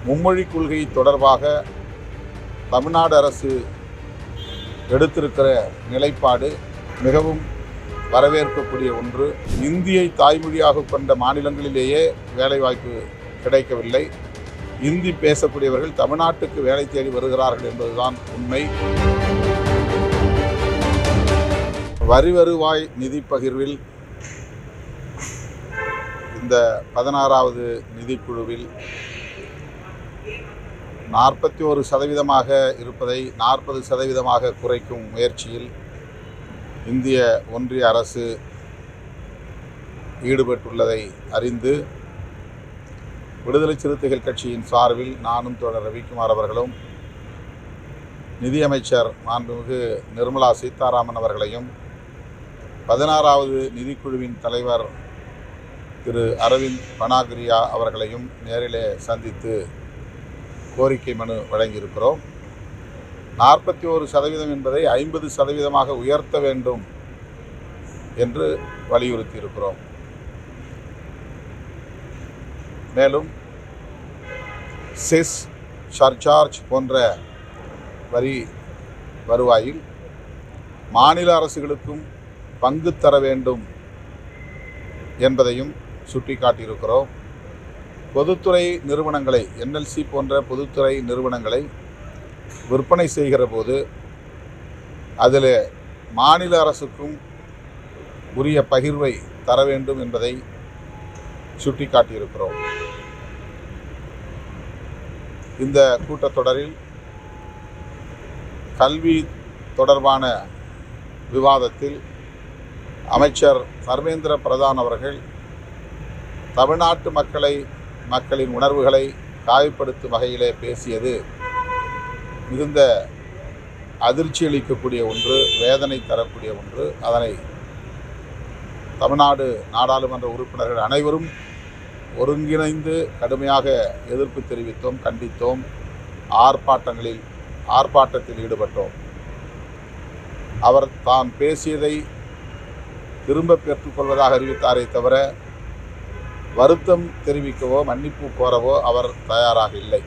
மும்மொழி கொள்கை தொடர்பாக தமிழ்நாடு அரசு எடுத்திருக்கிற நிலைப்பாடு மிகவும் வரவேற்கக்கூடிய ஒன்று. இந்தியை தாய்மொழியாக கொண்ட மாநிலங்களிலேயே வேலைவாய்ப்பு கிடைக்கவில்லை. இந்தி பேசக்கூடியவர்கள் தமிழ்நாட்டுக்கு வேலை தேடி வருகிறார்கள் என்பதுதான் உண்மை. வரி வருவாய் நிதி பகிர்வில் இந்த 16வது நிதிக்குழுவில் 41% இருப்பதை 40% குறைக்கும் முயற்சியில் இந்திய ஒன்றிய அரசு ஈடுபட்டுள்ளதை அறிந்து விடுதலை சிறுத்தைகள் கட்சியின் சார்பில் நானும் தோழர் ரவிக்குமார் அவர்களும் நிதியமைச்சர் மாண்புமிகு நிர்மலா சீதாராமன் அவர்களையும் 16வது நிதிக்குழுவின் தலைவர் திரு அரவிந்த் பனாகிரியா அவர்களையும் நேரிலே சந்தித்து கோரிக்கை மனு வழங்கியிருக்கிறோம். 41% என்பதை 50% உயர்த்த வேண்டும் என்று வலியுறுத்தி இருக்கிறோம். மேலும் செஸ், சர்சார்ஜ் போன்ற வரி வருவாயில் மாநில அரசுகளுக்கும் பங்கு தர வேண்டும் என்பதையும் சுட்டிக்காட்டியிருக்கிறோம். பொதுத்துறை நிறுவனங்களை, என்எல்சி போன்ற பொதுத்துறை நிறுவனங்களை விற்பனை செய்கிற போது அதில் மாநில அரசுக்கும் உரிய பகிர்வை தர வேண்டும் என்பதை சுட்டிக்காட்டியிருக்கிறோம். இந்த கூட்டத்தொடரில் கல்வி தொடர்பான விவாதத்தில் அமைச்சர் தர்மேந்திர பிரதான் அவர்கள் தமிழ்நாட்டு மக்களின் உணர்வுகளை காயப்படுத்தும் வகையிலே பேசியது மிகுந்த அதிர்ச்சி அளிக்கக்கூடிய ஒன்று, வேதனை தரக்கூடிய ஒன்று. அதனை தமிழ்நாடு நாடாளுமன்ற உறுப்பினர்கள் அனைவரும் ஒருங்கிணைந்து கடுமையாக எதிர்ப்பு தெரிவித்தோம், கண்டித்தோம், ஆர்ப்பாட்டத்தில் ஈடுபட்டோம். அவர் தான் பேசியதை திரும்ப பெற்றுக்கொள்வதாக அறிவித்தாரே தவிர வருத்தம் தெரிவிக்கவோ மன்னிப்பு கோரவோ அவர் தயாராக இல்லை.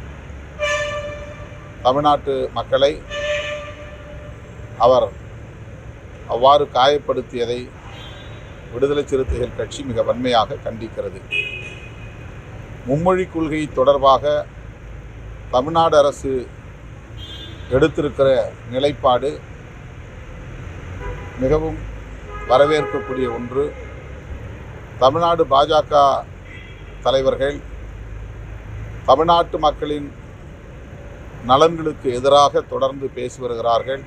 தமிழ்நாட்டு மக்களை அவர் அவ்வாறு காயப்படுத்தியதை விடுதலை சிறுத்தைகள் கட்சி மிக வன்மையாக கண்டிக்கிறது. மும்மொழி கொள்கை தொடர்பாக தமிழ்நாடு அரசு எடுத்திருக்கிற நிலைப்பாடு மிகவும் வரவேற்கக்கூடிய ஒன்று. தமிழ்நாடு பாஜக தலைவர்கள் தமிழ்நாட்டு மக்களின் நலன்களுக்கு எதிராக தொடர்ந்து பேசி வருகிறார்கள்.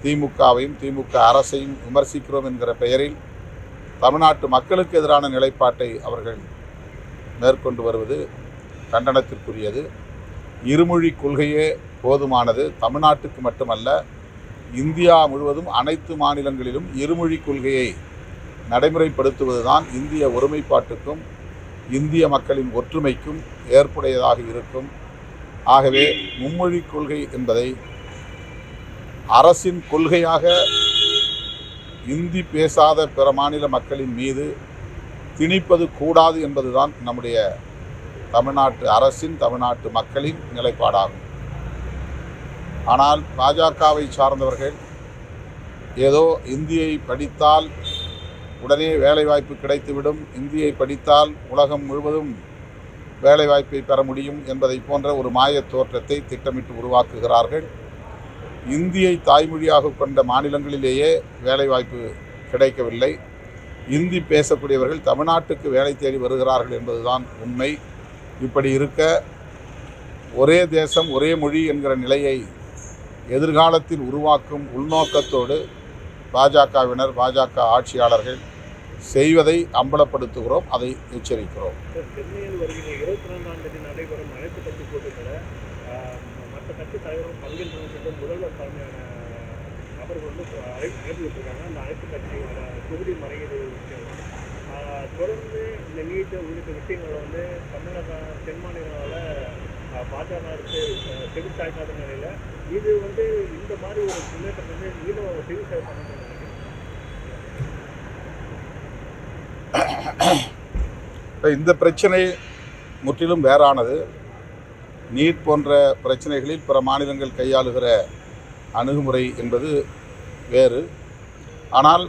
திமுகவையும் திமுக அரசையும் விமர்சிக்கிறோம் என்கிற பெயரில் தமிழ்நாட்டு மக்களுக்கு எதிரான நிலைப்பாட்டை அவர்கள் மேற்கொண்டு வருவது கண்டனத்திற்குரியது. இருமொழி கொள்கையே போதுமானது. தமிழ்நாட்டுக்கு மட்டுமல்ல, இந்தியா முழுவதும் அனைத்து மாநிலங்களிலும் இருமொழி கொள்கையை நடைமுறைப்படுத்துவதுதான் இந்திய ஒருமைப்பாட்டுக்கும் இந்திய மக்களின் ஒற்றுமைக்கும் ஏற்புடையதாக இருக்கும். ஆகவே மும்மொழி கொள்கை என்பதை அரசின் கொள்கையாக இந்தி பேசாத பிற மாநில மக்களின் மீது திணிப்பது கூடாது என்பதுதான் நம்முடைய தமிழ்நாட்டு அரசின், தமிழ்நாட்டு மக்களின் நிலைப்பாடாகும். ஆனால் பாஜகவை சார்ந்தவர்கள் ஏதோ இந்தியை படித்தால் உடனே வேலைவாய்ப்பு கிடைத்துவிடும், இந்தியை படித்தால் உலகம் முழுவதும் வேலைவாய்ப்பை பெற முடியும் என்பதை போன்ற ஒரு மாயத் தோற்றத்தை திட்டமிட்டு உருவாக்குகிறார்கள். இந்தியை தாய்மொழியாக கொண்ட மாநிலங்களிலேயே வேலைவாய்ப்பு கிடைக்கவில்லை. இந்தி பேசக்கூடியவர்கள் தமிழ்நாட்டுக்கு வேலை தேடி வருகிறார்கள் என்பதுதான் உண்மை. இப்படி இருக்க ஒரே தேசம் ஒரே மொழி என்கிற நிலையை எதிர்காலத்தில் உருவாக்கும் உள்நோக்கத்தோடு பாஜகவினர், பாஜக ஆட்சியாளர்கள் செய்வதை அம்பலப்படுத்துகிறோம், அதை எச்சரிக்கிறோம். சென்னையில் வருகிற 22ஆம் தேதி நடைபெறும் அனைத்து கட்சி கூட்டத்தில் மற்ற கட்சி தலைவரும் பங்கேற்று முதல்வர் தலைமையான நபர்கள் அழைப்பு விட்டுருக்காங்க. அந்த அனைத்து கட்சி தொகுதி மறைகிறது விஷயம் தொடர்ந்து இந்த நீட்டு உள்ளிட்ட விஷயங்களை தமிழக தென் மாநிலங்களால் பாஜக செவி சாய்க்காத நிலையில் இது இந்த மாதிரி ஒரு முன்னேற்றம் இன்னும் செவி சாய்ப்பாங்க. இந்த பிரச்சனை முற்றிலும் வேறானது. நீட் போன்ற பிரச்சனைகளில் பிற மாநிலங்கள் கையாளுகிற அணுகுமுறை என்பது வேறு. ஆனால்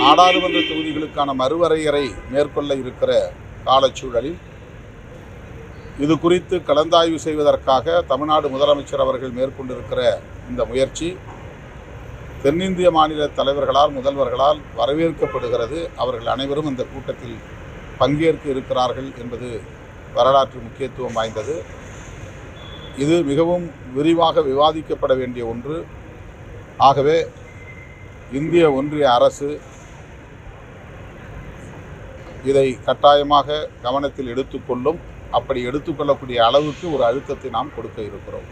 நாடாளுமன்ற தொகுதிகளுக்கான மறுவரையறை மேற்கொள்ள இருக்கிற காலச்சூழலில் இது குறித்து கலந்தாய்வு செய்வதற்காக தமிழ்நாடு முதலமைச்சர் அவர்கள் மேற்கொண்டிருக்கிற இந்த முயற்சி தென்னிந்திய மாநில தலைவர்களால், முதல்வர்களால் வரவேற்கப்படுகிறது. அவர்கள் அனைவரும் இந்த கூட்டத்தில் பங்கேற்க இருக்கிறார்கள் என்பது வரலாற்று முக்கியத்துவம் வாய்ந்தது. இது மிகவும் விரிவாக விவாதிக்கப்பட வேண்டிய ஒன்று. ஆகவே இந்திய ஒன்றிய அரசு இதை கட்டாயமாக கவனத்தில் எடுத்துக்கொள்ளும். அப்படி எடுத்துக்கொள்ளக்கூடிய அளவுக்கு ஒரு அழுத்தத்தை நாம் கொடுக்க இருக்கிறோம்.